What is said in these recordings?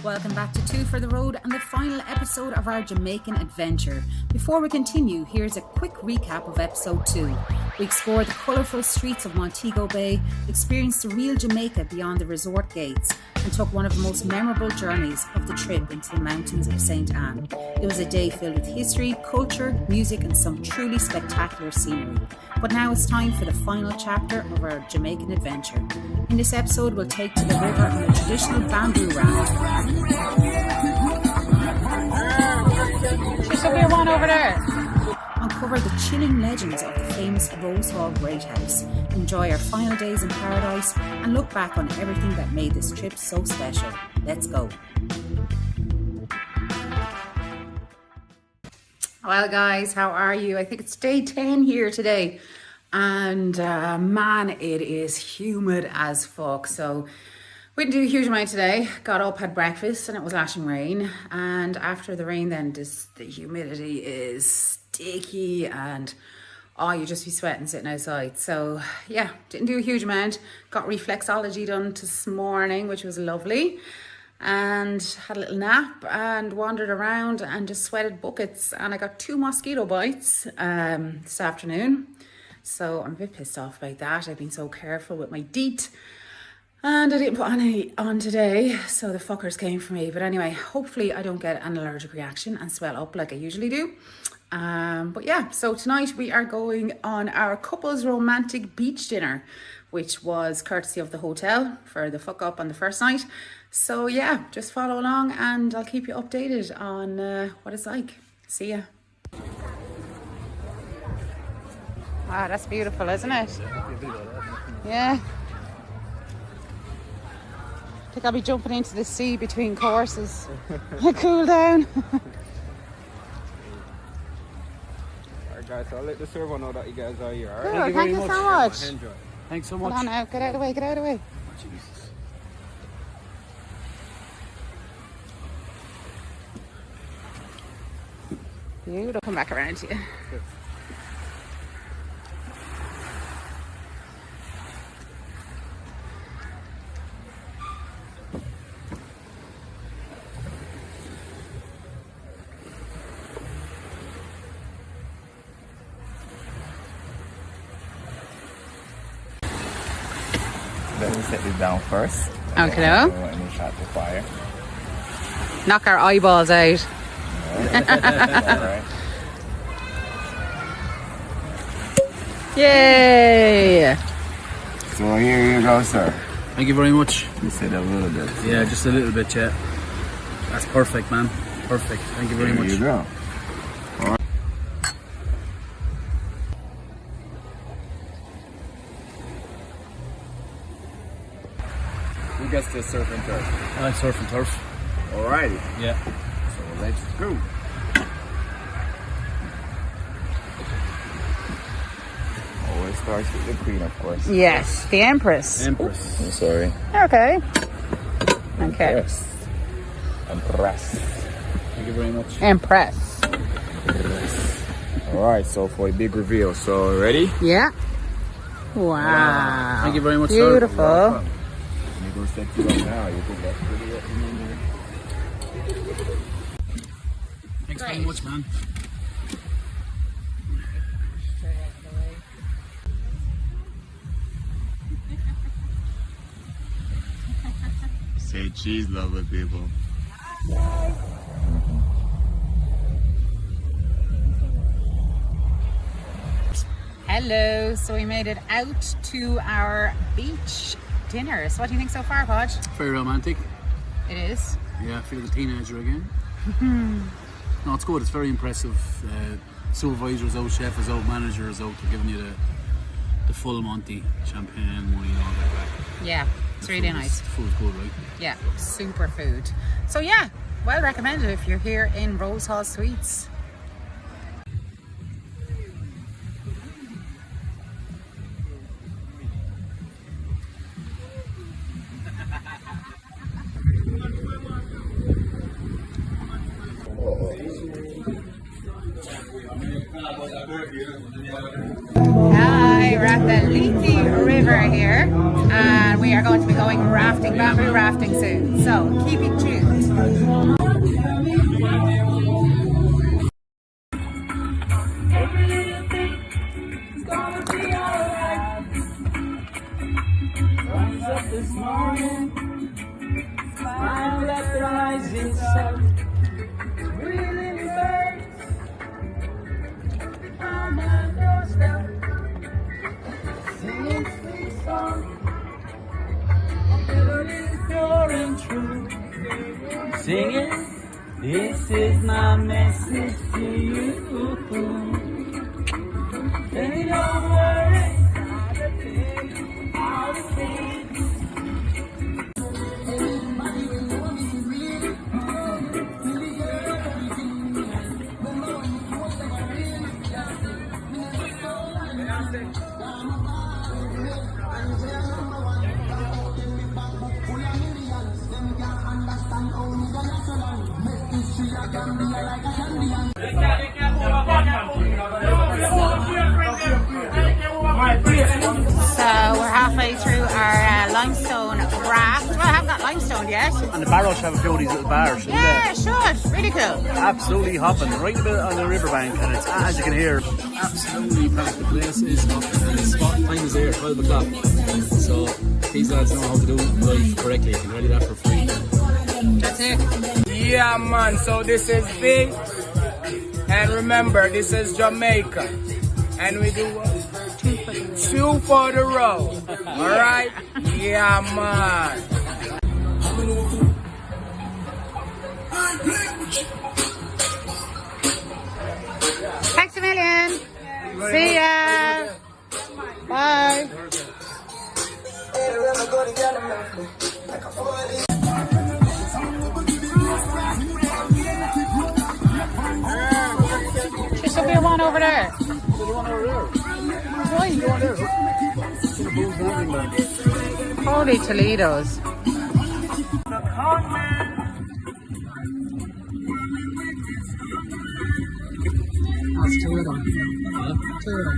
Welcome back to Two for the Road and the final episode of our Jamaican adventure. Before we continue, here's a quick recap of episode 2. We explored the colourful streets of Montego Bay, experienced the real Jamaica beyond the resort gates, and took one of the most memorable journeys of the trip into the mountains of St. Anne. It was a day filled with history, culture, music and some truly spectacular scenery. But now it's time for the final chapter of our Jamaican adventure. In this episode, we'll take to the river on a traditional bamboo raft. Should be one over there. Uncover the chilling legends of the famous Rose Hall Great House, enjoy our final days in paradise, and look back on everything that made this trip so special. Let's go. Well guys, how are you? I think it's day 10 here today, and man, it is humid as fuck. So we didn't do a huge amount today. Got up, had breakfast, and it was lashing rain. And after the rain, then the humidity is sticky, and you just be sweating sitting outside. So yeah, didn't do a huge amount. Got reflexology done this morning, which was lovely, and had a little nap and wandered around and just sweated buckets. And I got 2 mosquito bites this afternoon, so I'm a bit pissed off about that. I've been so careful with my DEET. And I didn't put any on today, so the fuckers came for me. But anyway, hopefully I don't get an allergic reaction and swell up like I usually do. But yeah, so tonight we are going on our couple's romantic beach dinner, which was courtesy of the hotel for the fuck up on the first night. So yeah, just follow along and I'll keep you updated on what it's like. See ya. Wow, that's beautiful, isn't it? Yeah. I think I'll be jumping into the sea between courses. Cool down. Alright guys, so I'll let the server know that you guys are here. All Cool, right? thank you so much. Enjoy. Thanks so much. Hold on now, get out of the way, get out of the way. Oh, Jesus. Beautiful. Come back around to you. Let me set this down first. Okay. Let me start the fire. Knock our eyeballs out. Alright. Yay! So here you go, sir. Thank you very much. You said a little bit. Yeah, just a little bit, yeah. That's perfect, man. Perfect. Thank you very much. There you go. Who gets to surf and turf? I like surf and turf. Alrighty. Yeah. So let's go. Always starts with the queen, of course. Yes, the Empress. Empress. I'm sorry. Okay. Okay. Yes. Empress. Thank you very much. Empress. Alright, so for a big reveal. So ready? Yeah. Wow. Thank you very much, Beautiful. sir. Let me go set you up now. You think that's pretty up? Thanks very much, man. Say cheese, lovely people. Hello. So we made it out to our beach dinner. So what do you think so far, Podge? Very romantic. It is. Yeah, I feel like a teenager again. No, it's good. It's very impressive. Supervisor is out, chef is out, manager is out. They're giving you the full Monty, champagne, money and all that back. Yeah, it's really nice. The food's good, right? Yeah, super food. So yeah, well recommended if you're here in Rose Hall Suites. Hi, we're at the Lethe River here, and we are going to be going rafting, bamboo rafting soon. So keep it tuned. rising sun, thrilling birds on my doorstep, singing sweet songs, melodies pure and true, singing, this is my message to you. They don't worry all the things. So we're halfway through our limestone raft. Well, I haven't got limestone yet. And the barrels have a few of these little bars. Yeah, it should. Really cool. Absolutely hopping right a bit on the riverbank, and it's, as you can hear, absolutely packed. The place is hopping, and the spot time is there, 12 o'clock. So these lads know how to do life correctly. You can ready that for free. That's it. Yeah, man, so this is big. And remember, this is Jamaica. And we do what? Two for the road. Alright? Yeah, man. Thanks a million. See ya. Bye. There should be one over there. Holy Toledo's. That's two of them. Two of them.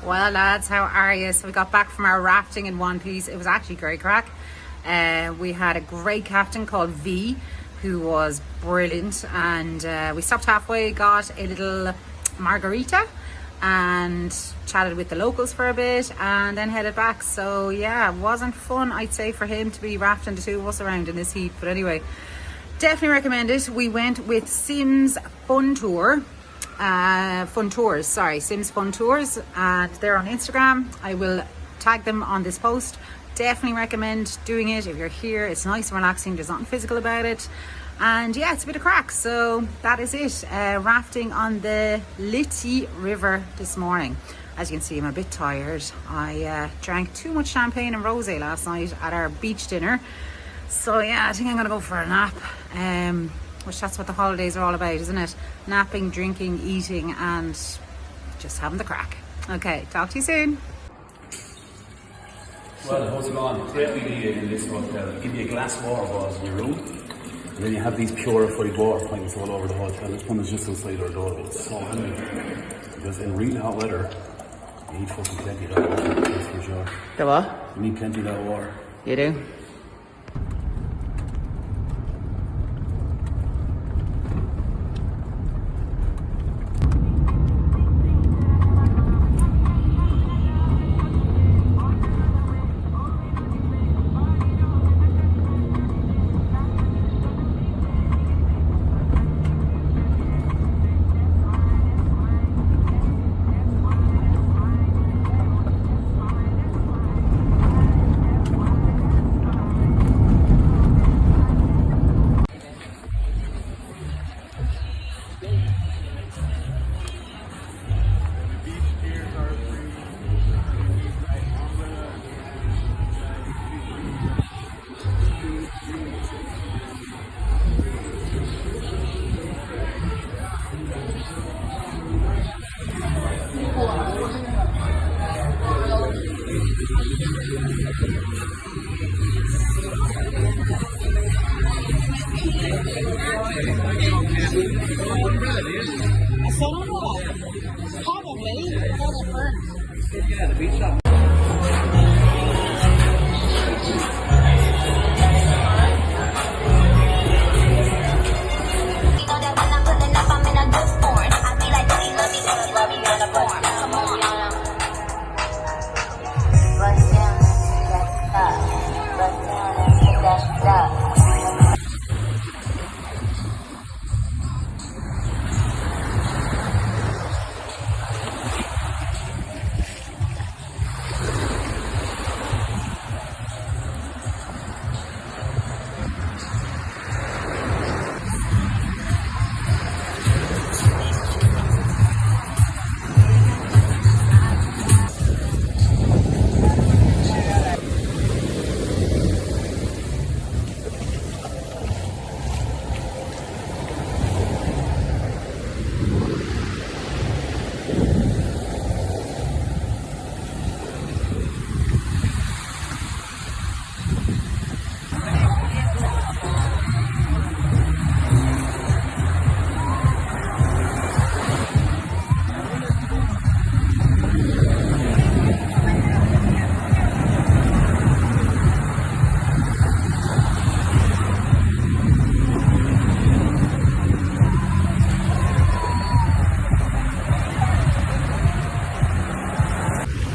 Well, lads, how are you? So we got back from our rafting in one piece. It was actually great crack. We had a great captain called V, who was brilliant, and we stopped halfway, got a little margarita and chatted with the locals for a bit, and then headed back. So yeah, it wasn't fun, I'd say, for him to be rafting the two of us around in this heat, but anyway, definitely recommend it. We went with Sims Fun Tours, Sims Fun Tours, and they're on Instagram. I will tag them on this post. Definitely recommend doing it if you're here. It's nice and relaxing, there's nothing physical about it, and yeah, it's a bit of crack. So that is it. Rafting on the Lethe River this morning. As you can see, I'm a bit tired. I drank too much champagne and rosé last night at our beach dinner, so yeah, I think I'm gonna go for a nap, which that's what the holidays are all about, isn't it? Napping, drinking, eating, and just having the crack. Okay, talk to you soon. Well, how's it going? Great meeting in this hotel. They give you a glass of water bottles in your room, and then you have these purified water pipes all over the hotel. This one is just outside our door. It's so handy, because in really hot weather, you need fucking plenty of that water, that's for sure. The what? You need plenty of that water. You do? Yeah, the beach shop.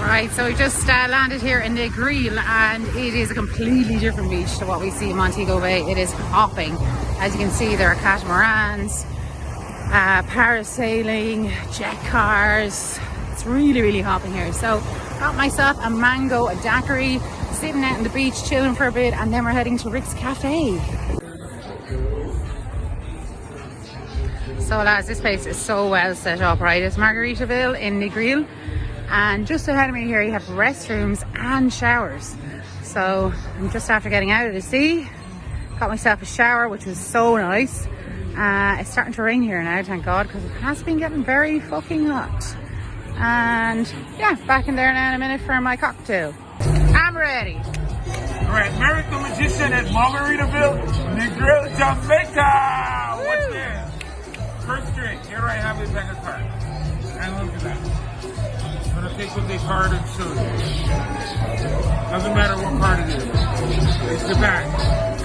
Right, so we just landed here in the Greel, and it is a completely different beach to what we see in Montego Bay. It is hopping. As you can see, there are catamarans, parasailing, jet cars. It's really, really hopping here. So got myself a mango, a daiquiri, sitting out on the beach, chilling for a bit, and then we're heading to Rick's Cafe. So lads, this place is so well set up, right? It's Margaritaville in the Greel. And just ahead of me here you have restrooms and showers. So I'm just after getting out of the sea, got myself a shower, which was so nice. It's starting to rain here now, thank God, because it has been getting very fucking hot. And yeah, back in there now in a minute for my cocktail. I'm ready. Alright, married the magician at Margaritaville, Negril, Jamaica! What's this? First drink, here I have a pack of cards. And look at that. I'm gonna take with the card and show you. Doesn't matter what card it is. It's the back.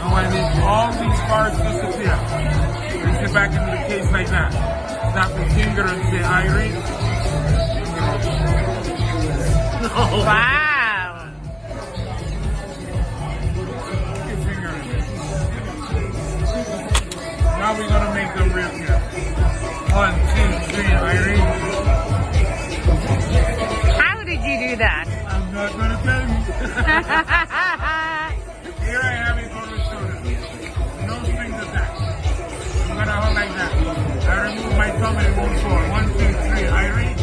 I want to make all these cards disappear. Place it back into the case like that. Stop the finger and say Irene. Wow. Put your finger in it. Now we're gonna make them real here. 1, 2, 3, Irene. Did you do that? I'm not going to tell you. Here I have it on the shoulder. No strings attached. I'm going to hold like that. I remove my thumb and it won't fall. 1, 2, 3. I read.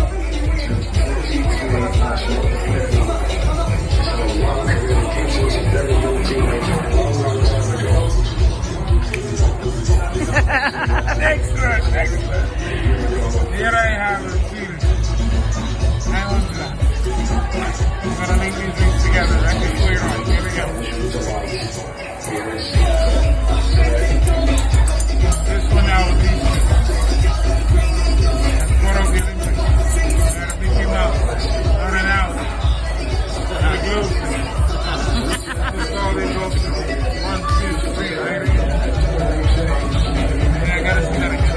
Excellent, excellent. Here I have it. I want that. I'm gonna link these things together. I can clear on. Here we go. This one now will be that's what I'll give him. Gotta pick him up. Not an out. Gotta glue. That's all they go to. 1, 2, 3. I gotta see that again.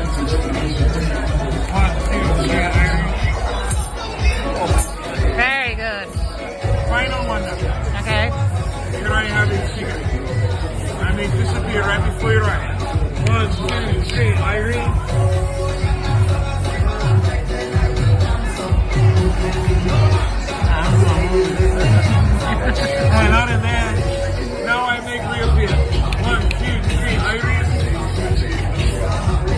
1, 2, 3. Very good. Final one now. Okay. Here I have it secret. I may disappear right before your eyes. 1, 2, 3, Irene. And out of there, now I make real beer. 1, 2, 3, Irene.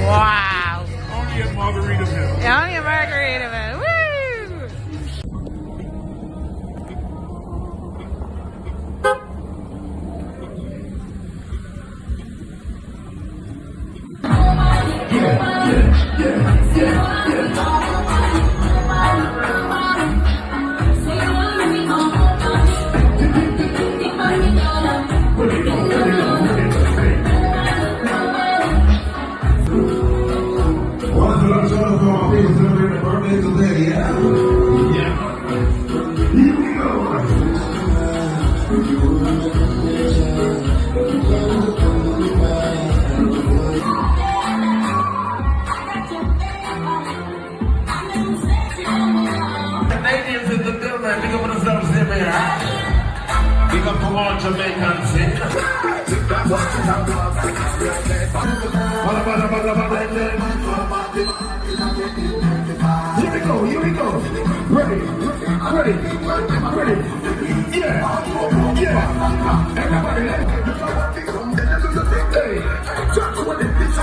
Wow. Only at Margaritaville. Only a Margaritaville. Woo! Yeah. man, big up on yourselves there, man. Big up to all Jamaicans, Here we go. Ready. Yeah. Everybody, hey, just when it is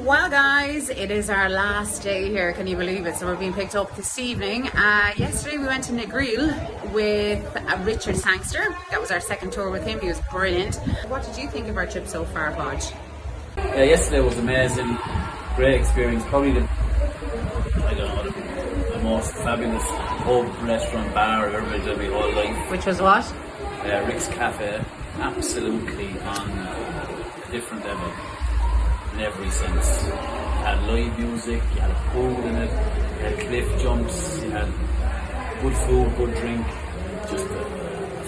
Well guys, it is our last day here, can you believe it? So we're being picked up this evening. Yesterday we went to Negril with Richard Sangster. That was our second tour with him, he was brilliant. What did you think of our trip so far, Podge? Yeah, yesterday was amazing, great experience, probably the most fabulous pub, restaurant, bar I've ever been to in my whole life. Which was what? Rick's Cafe, absolutely on a different level. In every sense. You had live music, you had a pool in it, you had cliff jumps, you had good food, good drink, just a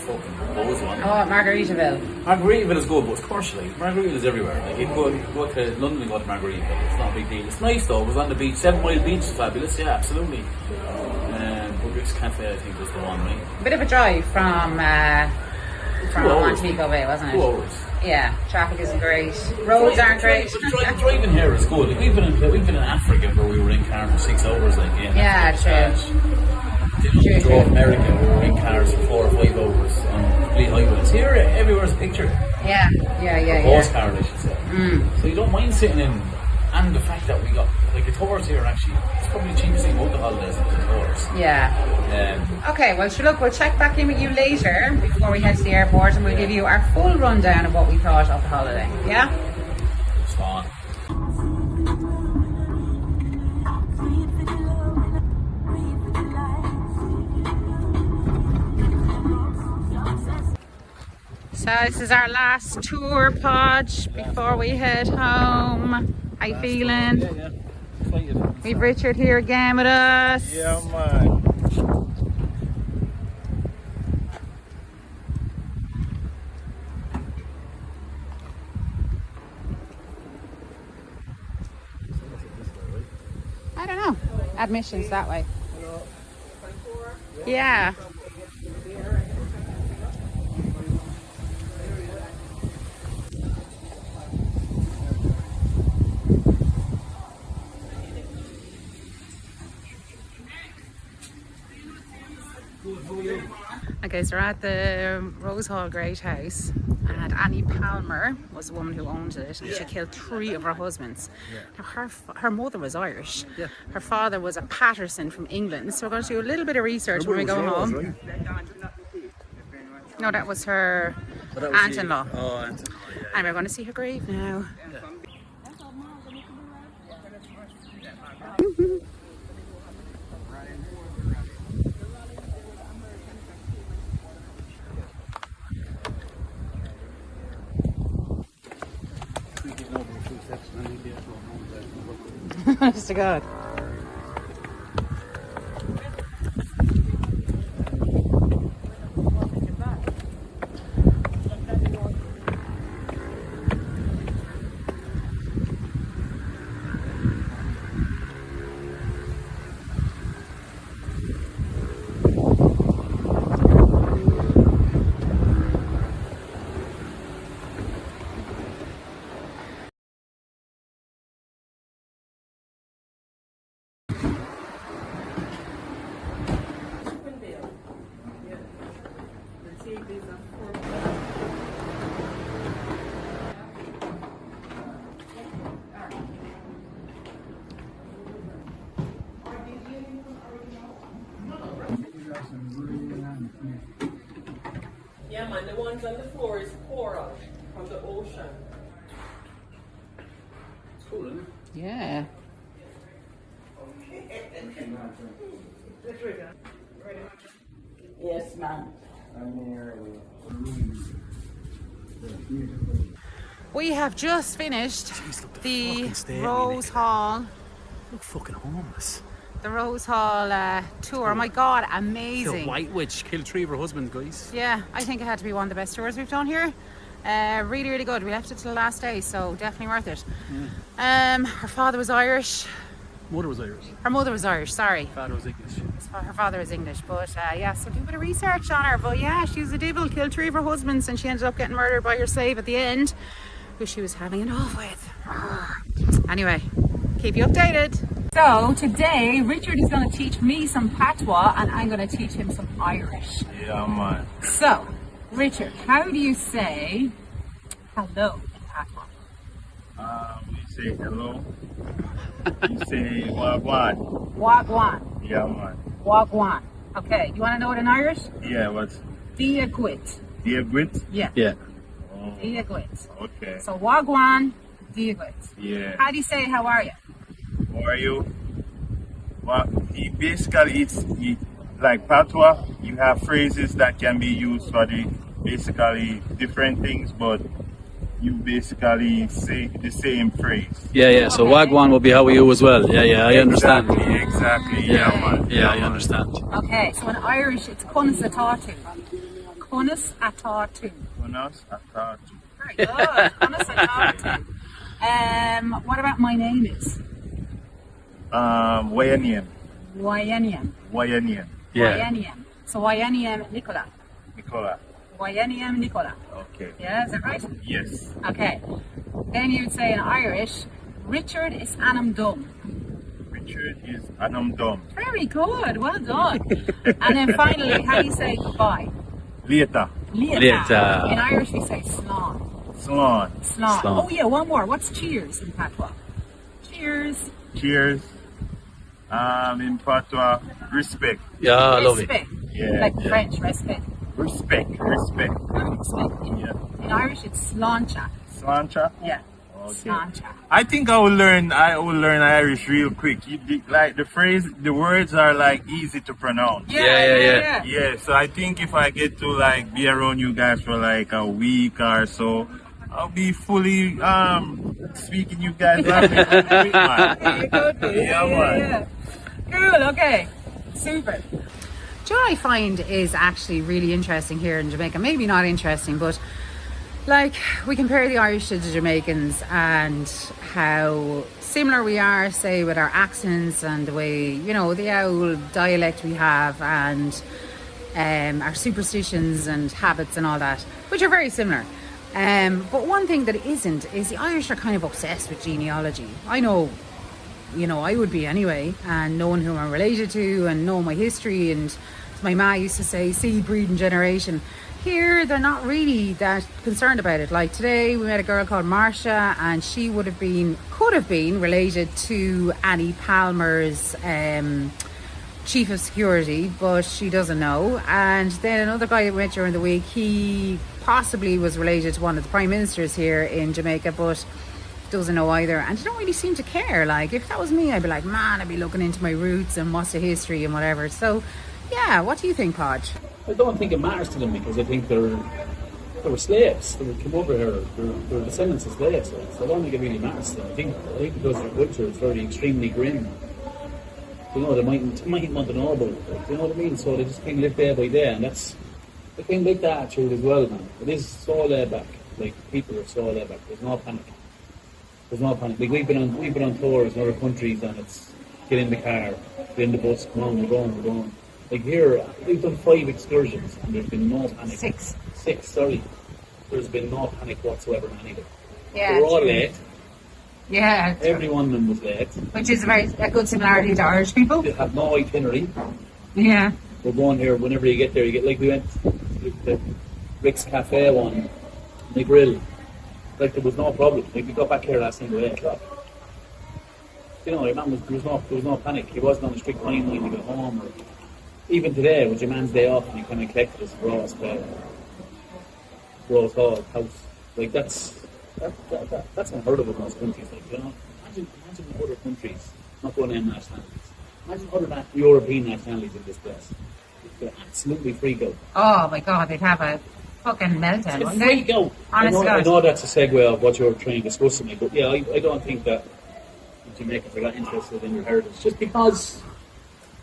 fucking buzz one. Oh, Margaritaville. Margaritaville is good, but of course, like, Margaritaville is everywhere. Like, you can go to London and go to Margaritaville, it's not a big deal. It's nice though, it was on the beach, 7 Mile Beach is fabulous, yeah, absolutely. But Rick's Cafe, I think, was the one, right? Bit of a drive from Montego Bay, wasn't it? 2 hours. Yeah, traffic isn't great. Roads aren't great. Driving here is good. Like, we've been in Africa where we were in car for 6 hours. Like, yeah, true. We drove America where we were in cars for 4 or 5 hours on complete highways. Here, everywhere's a picture. Yeah. Postcard, I should say. So you don't mind sitting in, and the fact that we got like the tours here actually, it's probably the cheapest thing about the holidays than the tours. Yeah. Okay, well sure, look, we'll check back in with you later before we head to the airport and we'll give you our full rundown of what we thought of the holiday. Yeah? It's fun. So this is our last tour, Podge, before we head home. How you feeling? Yeah. We've Richard here again with us. Yeah, man. I don't know. Admissions that way. Yeah. Okay, so we're at the Rose Hall Great House, and Annie Palmer was the woman who owned it, and she killed 3 of her husbands. Now her mother was Irish, her father was a Patterson from England, so we're going to do a little bit of research when we go home. Right? No, that was her aunt-in-law. Oh, aunt-in-law, yeah. And we're going to see her grave now. Honest to God. Yeah, man, the ones on the floor is coral from the ocean. It's cool, isn't it? Yeah. Yes, ma'am. We have just finished Jeez, look, the fucking state we Rose live Hall. Look fucking homeless. The Rose Hall tour. Oh my God, The amazing. White Witch killed 3 of her husbands, guys. Yeah, I think it had to be one of the best tours we've done here. Really, really good. We left it till the last day, so definitely worth it. Her father was Irish. Mother was Irish. Her mother was Irish, sorry. Father was English. Her father was English, but yeah, so do a bit of research on her. But yeah, she was a devil, killed 3 of her husbands, and she ended up getting murdered by her slave at the end, who she was having it off with. Anyway, keep you updated. So today, Richard is going to teach me some patois, and I'm going to teach him some Irish. Yeah, man. So, Richard, how do you say hello in patois? We say hello. You say wagwan. Wagwan. Yeah, man. Wagwan. Okay, you want to know it in Irish? Yeah, what's Diagwit. Diagwit? Yeah. Yeah. Oh, Diagwit. okay. So Wagwan, Diagwit. Yeah. How do you say how are you? How are you? Well, basically, like patois. You have phrases that can be used for the basically different things, but you basically say the same phrase. Yeah. So wagwan will be how we you as well. Yeah. I understand. Exactly. Yeah, man. Yeah, I understand. Okay, so in Irish it's Cunas Atatu. Cunas Atatu. Pronounce atatu. Very good. Cunas Atatu. What about my name is? Wayanian. Wayaniam. Wayanian. Yeah. Wayaniam. So Wayaniam Nicola. Nicola. Wayaniam Nicola. Okay. Yeah, is that right? Yes. Okay. Then you would say in Irish, Richard is Anam Dum. Richard is Anam Dom. Very good, well done. And then finally, how do you say goodbye? Later. Later. In Irish we say slán. Slán. Slán. Slán. Oh yeah, one more. What's cheers in patois? Cheers. Cheers. In patois, respect. Yeah, I love it. Respect. Yeah. Like French, respect. Respect. Respect. Yeah. In Irish it's sláinte. Slancha. Yeah. Okay. Sláinte. I think I will learn Irish real quick. Like the phrase, the words are like easy to pronounce. Yeah. Yeah, so I think if I get to like be around you guys for like a week or so, I'll be fully speaking you guys language, man. Yeah, man. Cool, okay. Super. Do you know what I find is actually really interesting here in Jamaica? Maybe not interesting, but like we compare the Irish to the Jamaicans and how similar we are, say, with our accents and the way, you know, the old dialect we have and our superstitions and habits and all that, which are very similar. But one thing that isn't is the Irish are kind of obsessed with genealogy. I know, you know, I would be anyway, and knowing who I'm related to and know my history, and as my ma used to say, seed, breed and generation. Here they're not really that concerned about it. Like today we met a girl called Marcia, and she could have been related to Annie Palmer's chief of security, but she doesn't know. And then another guy we met during the week, he possibly was related to one of the prime ministers here in Jamaica, but doesn't know either, and they don't really seem to care. Like if that was me, I'd be like, man, I'd be looking into my roots and what's the history and whatever. So yeah, what do you think, Podge? I don't think it matters to them because I think they were slaves. They came over here. They're descendants of slaves. So I don't think it really matters to them. I think because their culture is very extremely grim. You know, they mightn't want to know about it. Like, you know what I mean? So they just kind of live day by day, and that's they kind of like that attitude as well, man. It is so laid back. Like people are so laid back. There's no panic. Like we've been on tours in other countries, and it's get in the car, get in the bus, come on, we're going. Like here, we've done 5 excursions, and there's been no panic. 6, sorry. There's been no panic whatsoever on any of them. Yeah, they were all late. Yeah, Every one of them was late. which is a good similarity to Irish people. They have no itinerary. Yeah. We're going here whenever you get there. You get like we went to the Rick's Cafe one, the grill. Like there was no problem. Like we got back here last night at 8 o'clock. You know, your man there was no panic. He wasn't on a strict timeline to get home. even today, with your man's day off, and you kind of collected us Rose Hall house. Like that's unheard of in most countries. Like, you know, imagine other countries not going to name nationalities. Imagine other European nationalities in this place. They're absolutely freak out. Oh my God, they'd have a fucking meltdown, wouldn't they? Freak out. Honest to I God. know that's a segue of what you're trying to discuss with me, but yeah, I don't think that Jamaicans are that interested in their heritage just because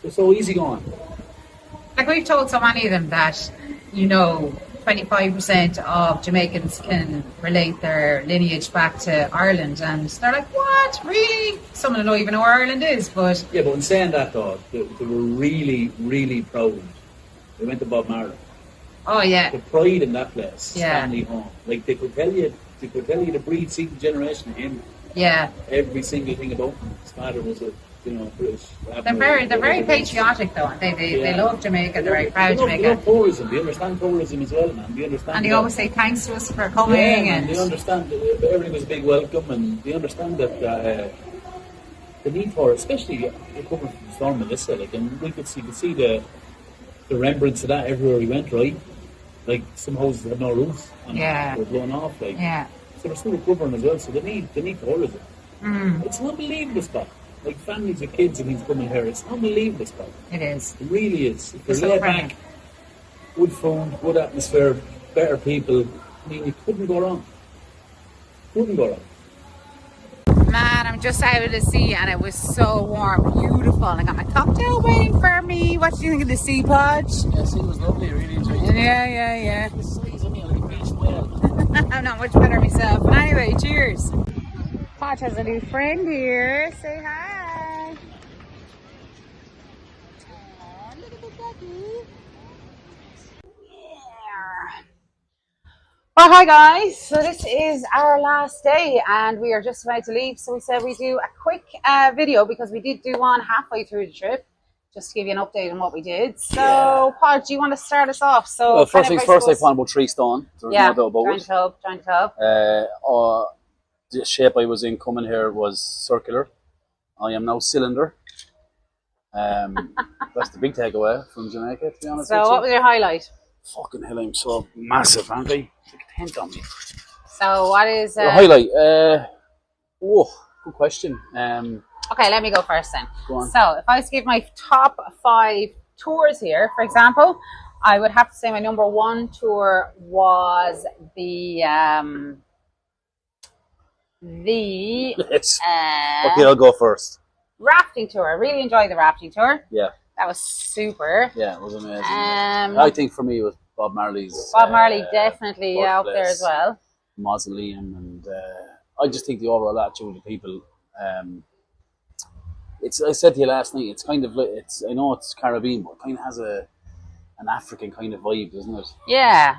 they're so easygoing. Like we've told so many of them that, you know, 25% of Jamaicans can relate their lineage back to Ireland, and they're like, what? Really? Some of them don't even know where Ireland is, but... Yeah, but in saying that though, they were really, really proud. They went to Bob Marley. Oh, yeah. The pride in that place, Yeah. Stanley Home. Like they could tell you the breed, seed, generation of him. Yeah. Every single thing about him. His father was a, you know, British. They're very patriotic though, aren't they? They love Jamaica, they're very proud of Jamaica. They love tourism, they understand tourism as well, man. They understand And they that- always say thanks to us for coming, Yeah, and they understand that everything was a big welcome, and they understand that the need for it, especially you're coming from Storm Melissa, like, and we could see the remembrance of that everywhere we went, right? Like some houses had no roofs, and Yeah. they were blown off, like. yeah. So they're still recovering as well, so they need tourism. Mm, It's an unbelievable spot. Like families with kids and things coming here, it's an unbelievable spot. it is. It really is. If you're So laid friendly. back, good food, good atmosphere, better people, I mean, you couldn't go wrong. Couldn't go wrong. Man, I'm just out of the sea and it was so warm, beautiful. I got my cocktail waiting for me. What do you think of the sea, Podge? Yes, it was lovely. I really enjoyed it. Yeah. The size of me, like a beach whale. I'm not much better myself. But anyway, cheers. Podge has a new friend here. Say hi. Aw, look at the ducky. Yeah. Well, hi guys. So this is our last day and we are just about to leave. So we said we'd do a quick video because we did do one halfway through the trip. Just to give you an update on what we did. So, Pod, do you want to start us off? So, Well, first kind things of, first, I suppose- found about 3 stone. There's Yeah, no doubt about joint it. tub, joint tub. The shape I was in coming here was circular. I am now cylinder. That's the big takeaway from Jamaica, to be honest So, with you. what was your highlight? Fucking hell, I'm so massive, aren't I? It's like a tent on me. So, what is... The highlight? Good question. Okay, let me go first then. Go on. So, if I was to give my top 5 tours here, for example, I would have to say my number 1 tour was the... It's, okay, I'll go first. rafting tour. I really enjoyed the rafting tour. Yeah, That was super. yeah, it was amazing. Um, I think for me it was Bob Marley's. Bob Marley definitely out there birthplace, as well. Mausoleum, and I just think the overall attitude of the people. It's. I said to you last night. It's kind of. I know it's Caribbean, but it kind of has an African kind of vibe, doesn't it? Yeah.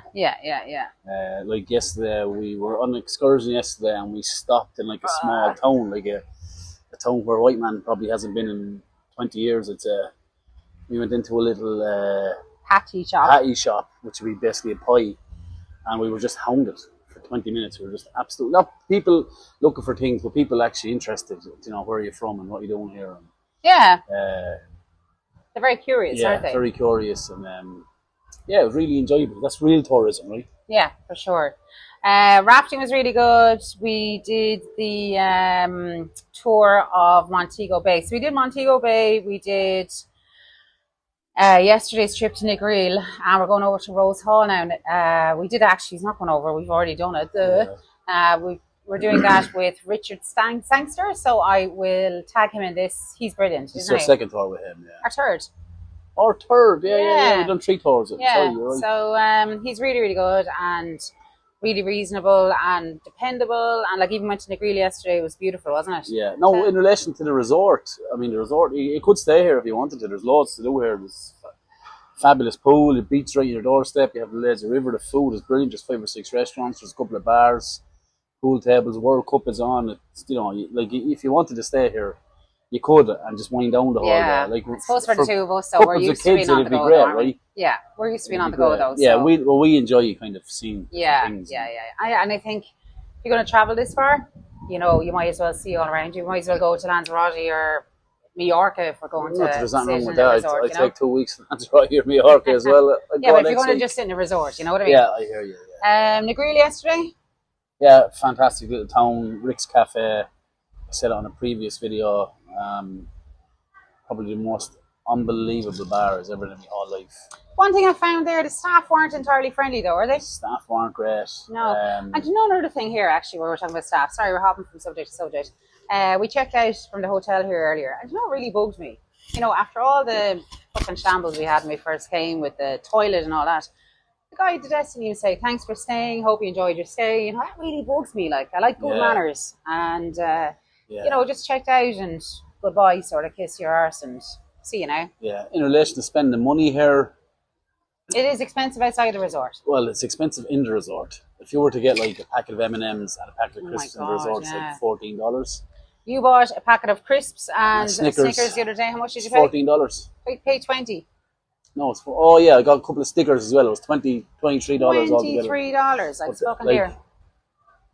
Like yesterday, we were on an excursion yesterday, and we stopped in like a small town, like a town where white man probably hasn't been in 20 years. It's we went into a little Patty shop. patty shop, which would be basically a pie, and we were just hounded for 20 minutes. We were just absolutely not people looking for things, but people actually interested. You know, where are you from and what are you doing here? And, Yeah. uh, They're very curious, yeah, aren't they? very curious, and yeah, it was really enjoyable. That's real tourism, right? Yeah, for sure. Rafting was really good. We did the tour of Montego Bay. So we did Montego Bay. We did yesterday's trip to Negril, and we're going over to Rose Hall now. We did actually, it's not going over, we've already done it. We're doing that with Richard Sangster, so I will tag him in this. He's brilliant, It's isn't our he? second tour with him, yeah. Our third. Or third, yeah. Yeah. We've done 3 tours. Yeah, Sorry, you're right. so he's really, really good and really reasonable and dependable. And like even went to Negril yesterday, it was beautiful, wasn't it? Yeah, no, in relation to the resort, I mean, the resort, you could stay here if you wanted to. There's loads to do here. There's fabulous pool, the beach right on your doorstep. You have the Lethe River, the food is brilliant. There's 5 or 6 restaurants, there's a couple of bars, pool tables, World Cup is on. It's, you know, like if you wanted to stay here, you could and just wind down the whole Yeah, day. Like, I suppose for the two of us, so couples we're of used to being kids, on the it'd be go, great, though, aren't we? right? Yeah, we're used to being on the It'd be go, great. though. Yeah, so. we enjoy kind of seeing things. Yeah. And I think if you're going to travel this far, you know, you might as well see all around you. You might as well go to Lanzarote or Mallorca if we're going to There's nothing wrong sit with in a that. resort, I'd you know? take 2 weeks and that's right here in Mallorca as well. Yeah, but if you're going to just sit in a resort, you know what I mean? Yeah, I hear you. Yeah. Negril yesterday? Yeah, fantastic little town, Rick's Cafe. I said it on a previous video. Probably the most unbelievable bars ever in my whole life. One thing I found there, the staff weren't entirely friendly though, are they? Staff weren't great. No. And you know another thing here, actually, where we're talking about staff. Sorry, we're hopping from subject to subject. We checked out from the hotel here earlier, and you know what really bugged me? You know, after all the fucking shambles we had when we first came with the toilet and all that, the guy at the desk didn't even say, thanks for staying, hope you enjoyed your stay. You know, that really bugs me. Like, I like good manners. And, you know, just checked out and goodbye, sort of kiss your arse and see you now. Yeah, in relation to spending money here, it is expensive outside the resort. Well, it's expensive in the resort. If you were to get like a packet of M&Ms and a packet of crisps in the resort, it's like $14. You bought a packet of crisps and Snickers the other day. How much did you pay? $14. I paid $20. No, it's I got a couple of stickers as well. It was $23 altogether. $23. I'd fucking hear.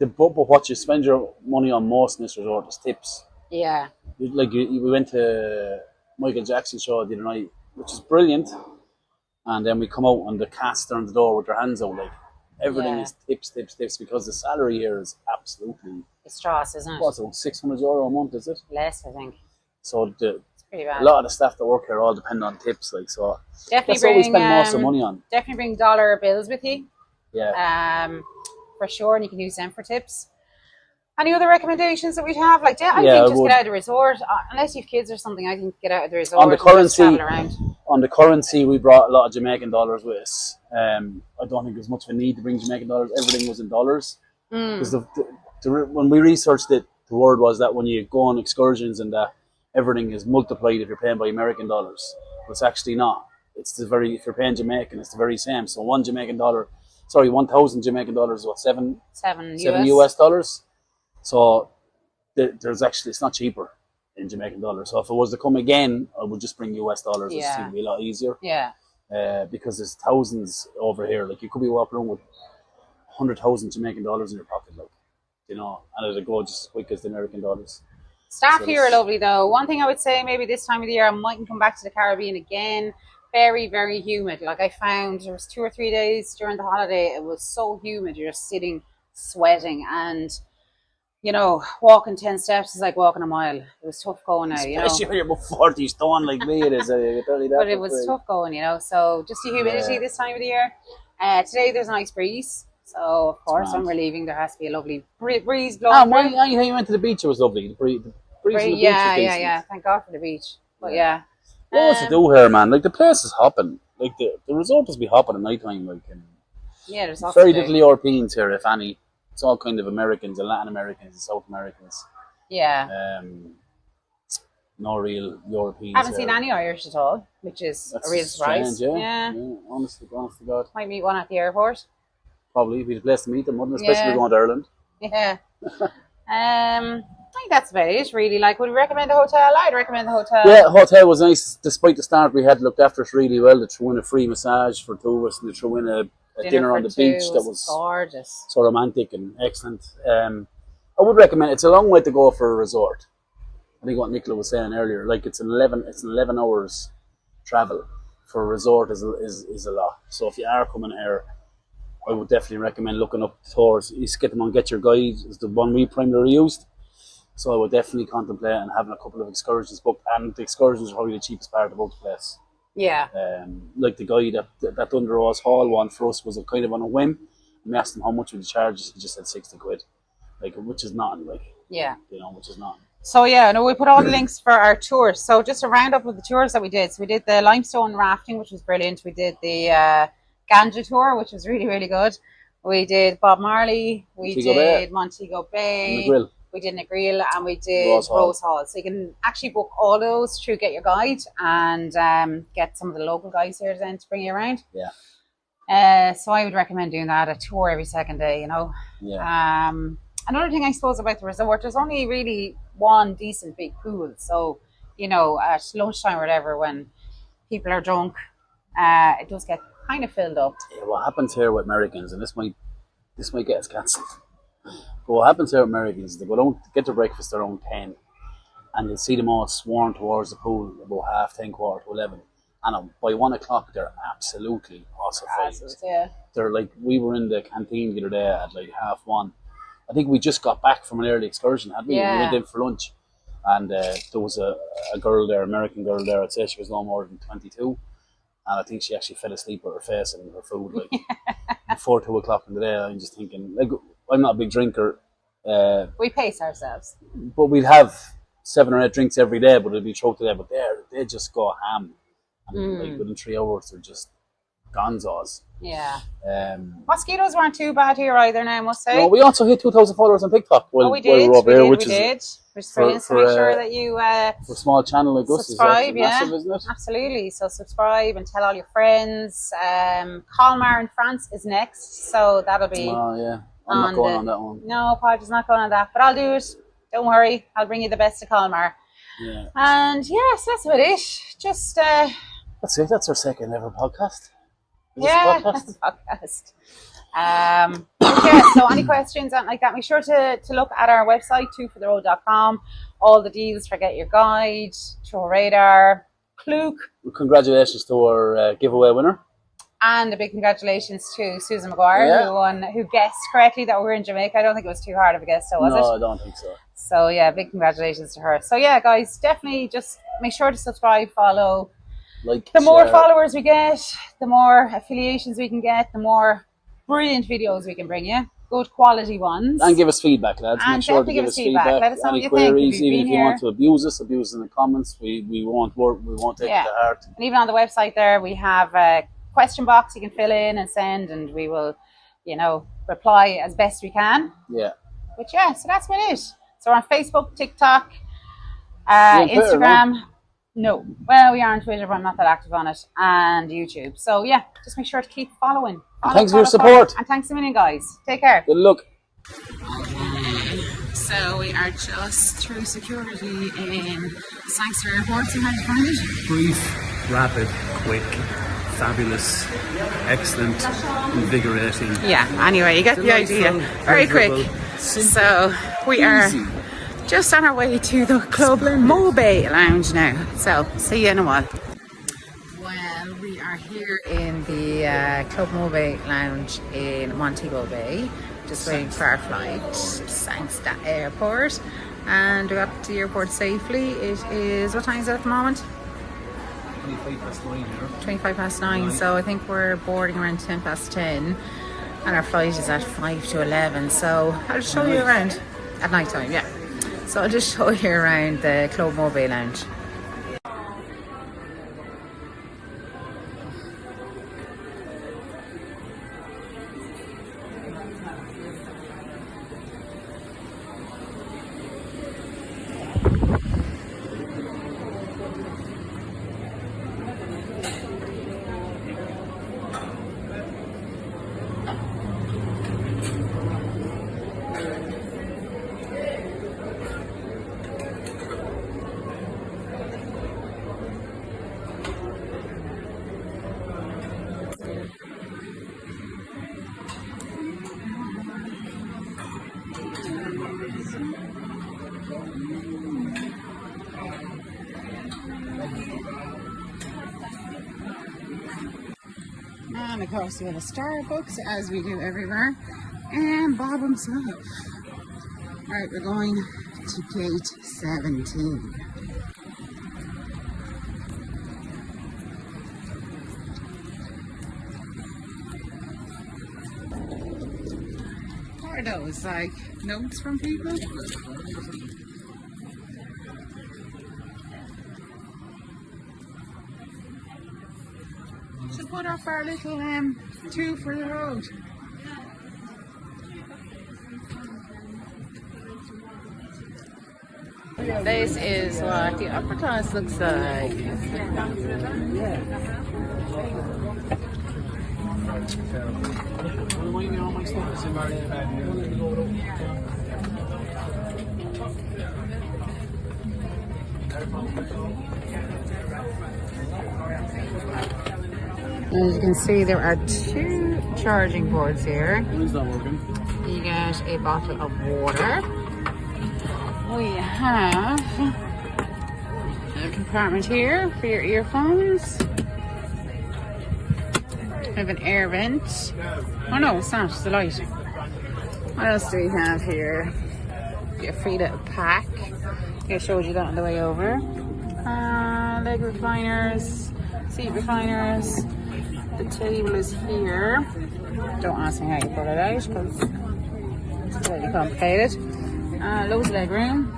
But what you spend your money on most in this resort is tips. Yeah. We went to Michael Jackson's show the other night, which is brilliant. And then we come out and the cast on the door with their hands out, like everything is tips, because the salary here is absolutely it's dross, isn't it? What's it, €600 a month, is it? Less, I think. So it's pretty bad. A lot of the staff that work here all depend on tips, like so. Definitely that's what we spend most of money on. Definitely bring dollar bills with you. Yeah. For sure, and you can use them for tips. Any other recommendations that we'd have? Like, I think just get out of the resort. Unless you have kids or something, I think get out of the resort. On the currency, we brought a lot of Jamaican dollars with us. I don't think there's much of a need to bring Jamaican dollars. Everything was in dollars. Because when we researched it, the word was that when you go on excursions and that everything is multiplied if you're paying by American dollars. But it's actually not. If you're paying Jamaican, it's the very same. So 1,000 Jamaican dollars is what, seven US dollars? So it's not cheaper in Jamaican dollars. So if it was to come again, I would just bring US dollars. It seems to be a lot easier. Yeah. Because there's thousands over here. Like you could be walking around with 100,000 Jamaican dollars in your pocket, like, you know, and it'll go just as quick as the American dollars. Staff here are lovely though. One thing I would say, maybe this time of the year I mightn't come back to the Caribbean again. Very, very humid. Like I found there was 2 or 3 days during the holiday, it was so humid. You're just sitting, sweating, and you know, walking 10 steps is like walking a mile. It was tough going now, you know. Especially when you're about 40 stone like me, it is. But it was tough going, you know. So just the humidity this time of the year. Today there's a nice breeze. So, of course, when we're leaving, there has to be a lovely breeze blowing. Anytime you went to the beach, it was lovely. The breeze on the beach was decent. Thank God for the beach. But yeah. What else to do here, man? Like, the place is hopping. Like, the resort does be hopping at night time. Like, there's lots very little Europeans here, if any. It's all kind of Americans and Latin Americans and South Americans. Yeah. No real Europeans. Haven't seen any Irish at all, which is a real surprise. Strange, yeah. Honestly, honest to God. Might meet one at the airport. Probably, we'd be the place to meet them, wouldn't it? Especially going to Ireland. Yeah. I think that's about it, really. Like, would we recommend the hotel? I'd recommend the hotel. Yeah, the hotel was nice. Despite the start, we had looked after us really well. They threw in a free massage for 2 of us, and they threw in a dinner on the beach that was gorgeous, so romantic and excellent. I would recommend. It's a long way to go for a resort. I think what Nicola was saying earlier, like it's 11 hours travel for a resort is a lot. So if you are coming here, I would definitely recommend looking up tours. You get them on Get Your Guide, is the one we primarily used. So I would definitely contemplate and having a couple of excursions booked, and the excursions are probably the cheapest part about the place. Yeah. Like the guy that done the Rose Hall one for us was kind of on a whim. And we asked him how much would you charge. He just said £60, like, which is nothing, like. Yeah. You know, which is nothing. So yeah, no, we put all the links for our tours. So just a roundup of the tours that we did. So we did the limestone rafting, which was brilliant. We did the Ganja tour, which was really, really good. We did Bob Marley. We did Montego Bay. We did Negril, and we did Rose Hall. So you can actually book all those through Get Your Guide and get some of the local guys here then to bring you around. Yeah. So I would recommend doing that, a tour every second day, you know. Yeah. Another thing I suppose about the resort, there's only really one decent big pool. So, you know, at lunchtime or whatever, when people are drunk, it does get kind of filled up. Yeah, what happens here with Americans, and this might get us cancelled. But what happens here with Americans is they go down to get their breakfast around 10, and you'll see them all swarm towards the pool about 10:30, 11:15. And by 1 o'clock, they're absolutely ossified. Yeah. They're like, we were in the canteen the other day at like 1:30. I think we just got back from an early excursion, hadn't we? Yeah. We went in for lunch, and there was a girl there, American girl there. I'd say she was no more than 22, and I think she actually fell asleep with her face in her food like before 2 o'clock in the day. I'm just thinking, like, I'm not a big drinker. We pace ourselves. But we'd have 7 or 8 drinks every day, but it'd be throughout the day. But they just go ham. And like within 3 hours, they're just gonzos. Yeah. Mosquitoes weren't too bad here either now, I must say. No, we also hit 2,000 followers on TikTok while we we were over here, which we is did. We're just brilliant to make sure that you for a small channel like us is actually massive, isn't it? Absolutely. So subscribe and tell all your friends. Colmar in France is next, so that'll be. Oh yeah, I'm not going on that one. No, Podge is not going on that, but I'll do it. Don't worry, I'll bring you the best of Colmar. Yeah. And yes, that's about it. Just. That's it. That's our second ever podcast. Yeah, that's a podcast. Yeah, so any questions and like that, make sure to look at our website, twofortheroad.com. All the deals for Get Your Guide, Throw Radar, Cluke. Congratulations to our giveaway winner. And a big congratulations to Susan McGuire, who guessed correctly that we're in Jamaica. I don't think it was too hard of a guess, was it? No, I don't think so. So yeah, big congratulations to her. So yeah, guys, definitely just make sure to subscribe, follow. Like, the more followers we get, the more affiliations we can get, the more brilliant videos we can bring you. Good quality ones. And give us feedback, lads. And make sure to give us feedback. Let us know any what you queries, think. even if you want to abuse us in the comments. We won't take it to heart. And even on the website there, we have a question box you can fill in and send, and we will, reply as best we can. Yeah. But yeah, so that's what it is. So we're on Facebook, TikTok, Instagram. Twitter, no. Well, we are on Twitter, but I'm not that active on it. And YouTube. So, yeah, just make sure to keep following. Thanks for your support. And thanks a million, guys. Take care. Good luck. So we are just through security in Sangster Airport. So how did you find it? Brief, rapid, quick, fabulous, excellent, invigorating. Yeah, anyway, you get the idea. Very quick. So we are just on our way to the Club Mobe Lounge now. So see you in a while. Well, we are here in the Club Mobe Lounge in Montego Bay. Just waiting for our flight, Sangster Airport. And we got to the airport safely. It is, what time is it at the moment? 25 past 9 here. 25 past 9, so I think we're boarding around 10 past 10. And our flight is at 5 to 11, so I'll just show you around. At night time, yeah. So I'll just show you around the Club Mobe Lounge. And of course we have a Starbucks, as we do everywhere, and Bob himself. Alright, we're going to gate 17. What are those, like, notes from people? Should put up our little two for the road. This is what the upper class looks like. As you can see, there are 2 charging boards here. One's not working. You get a bottle of water. We have compartment here for your earphones. We have an air vent. Oh no, it's not, it's a light. What else do we have here? Your free little pack. I showed you that on the way over. Leg recliners, seat recliners. The table is here. Don't ask me how you pull it out because it's slightly complicated. Loads of leg room.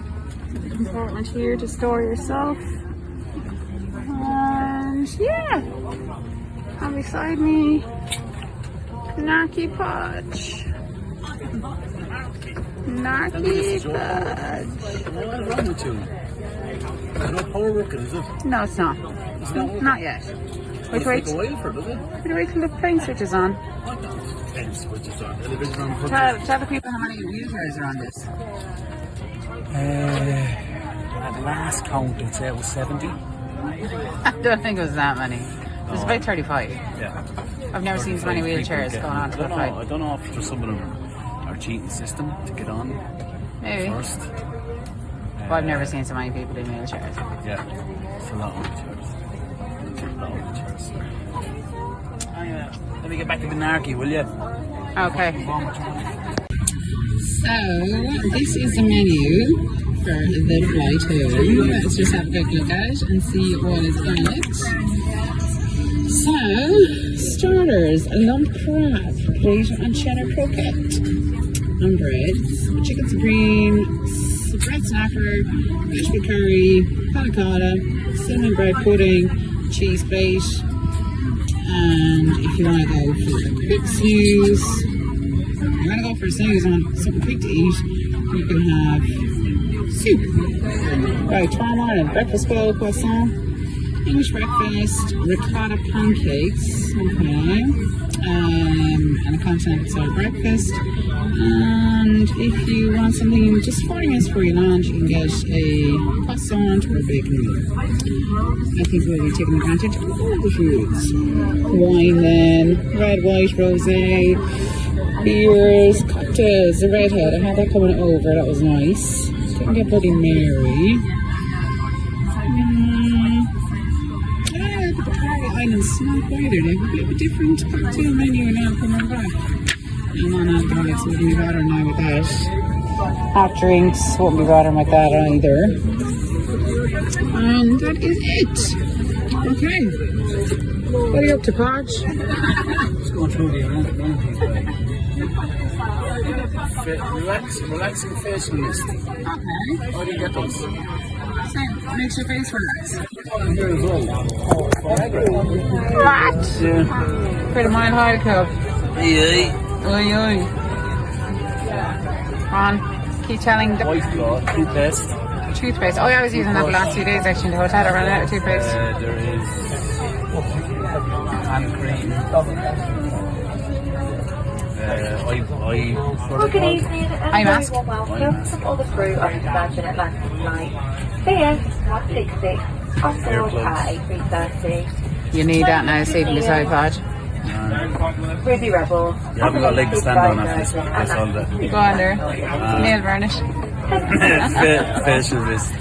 Compartment here to store yourself. And yeah, and beside me, Narky Podge. Narky Podge. What's wrong with you? It's not power working, is it? No, it's not. It's not. Not yet. Wait, wait. Take a while for it, does it? Wait till the plane switch is on. Plane switches on. Elevator on. Tell the people how many wheelchairs are on this. At last count, I'd say it was 70. I don't think it was that many. It was about 35. Yeah. I've never seen so many wheelchairs going on to the flight. I don't know if just some of them are cheating the system to get on Maybe. first. Well, I've never seen so many people in wheelchairs. Yeah, it's a lot of wheelchairs. Oh, yeah. Let me get back to the Narky, will you? Okay. So, this is the menu for the flight home. Let's just have a quick look at it and see what is on it. So, starters, a lump crab, potato and cheddar croquette, and breads, chicken supreme, bread snapper, vegetable curry, panna cotta, cinnamon bread pudding, cheese plate, and if you want to go for a quick snooze, on something quick to eat, you can have soup. Right, tomorrow morning, breakfast bowl, croissant, English breakfast, ricotta pancakes, okay, and a continental style breakfast. And if you want something just 40 minutes for your lunch, you can get a croissant or a bacon roll. I think we'll be taking advantage of all the foods. Wine then, red, white, rosé, beers, cocktails, the redhead. I had that coming over, that was nice. Didn't get Bloody Mary. The Islands not either. They have a bit of a different cocktail menu now coming back. And non-alcoholics wouldn't be bothering now with that. Hot drinks won't be bothering with that either. And that is it. Okay. What are you up to, Podge? Just going through the relaxing facial mist. Okay. How do you get those? Same. Makes your face relax. Here as well. What? Yeah. For the Mile High Club. Yeah. Oi, oi. On. Keep telling the White claw, toothpaste. toothpaste. Oh, yeah, I was using that the last 2 days actually in the hotel. I ran out of toothpaste. There is hand cream. Good evening Eye and mask. very warm welcome from all the crew on the Virgin Atlantic flight BS 166 off board at 8:30. You need that now, saving this iPod. Ruby Rebel. You haven't got a leg to stand on after this holiday. Go on there. Nail varnish. Facial mist.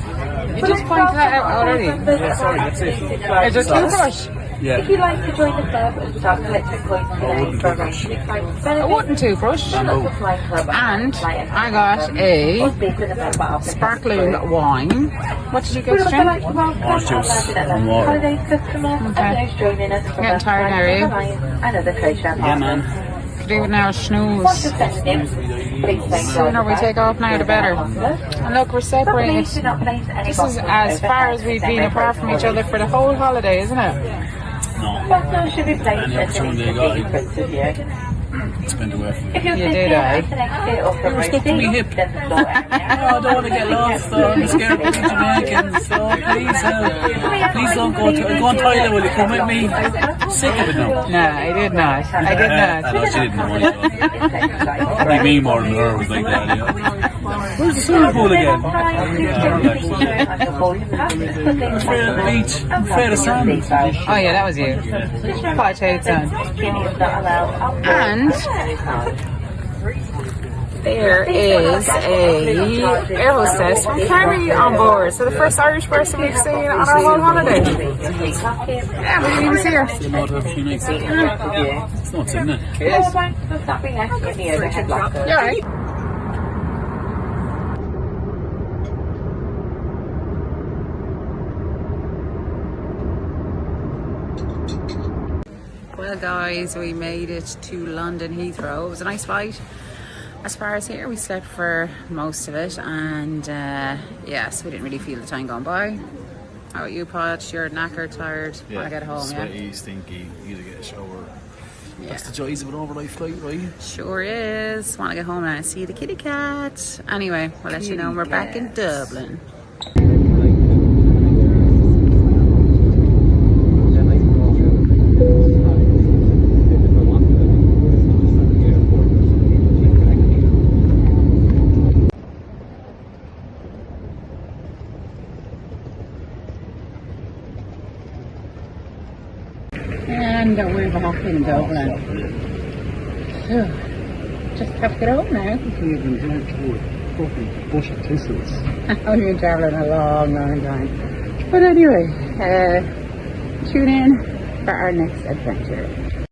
You just pointed that out already. Yeah, sorry, that's it. There's a toothbrush. Yeah. If you'd like to join the club and start collecting points today wooden for a toothbrush. range of exciting A benefits, wooden toothbrush. join us at Flying Club And Flight I got or a speak with a member of the sparkling wine. What did you We'd get to also drink? like to welcome our Orange juice Virgin and Atlantic water. Holidays customers Okay. and those joining us from Getting our tired now, Flight are you? Alliance and other co-share Yeah, partners. man. Could do it now, Once snooze. you're settled in, please take Sooner we take off now, the better. And look, we're separated. Please do not place any This is bottles as far overhead. as we've been apart from each other for the whole holiday, isn't it? No. Bottles should be placed Any at opportunity the you got, least distance of you. Spend away from If you're You sitting did, at eh? the next bit or from stuck to me hip. then the floor area. I don't want to get lost, so I'm scared of the Jamaicans, so please don't go on toilet, will you come with me? Sick of it now. No, I did not. I did I not. know she didn't want to. Probably me more than her was like that, yeah. Where's the swimming pool again? Afraid of the beach, afraid of sand. Oh yeah, that was you. Podge hates on. And There is a air hostess from Kerry on board. So the first Irish person we've seen on our whole holiday. Yeah, we didn't even see her. It's not a few nights. It's not, isn't it? Yeah, right. Well guys, we made it to London Heathrow. It was a nice flight. As far as here, we slept for most of it, and yes, we didn't really feel the time going by. How about you, Podge? You're knackered, tired, want to get home, sweaty, stinky, you need to get a shower. Yeah. That's the joys of an overnight flight, right? Sure is. Want to get home now and see the kitty cat. Anyway, we'll let you know when we're back in Dublin. And we're back in Dublin. Just have to get home now. We've been here through a fucking bush of thistles. We've been travelling a long, long time. But anyway, tune in for our next adventure.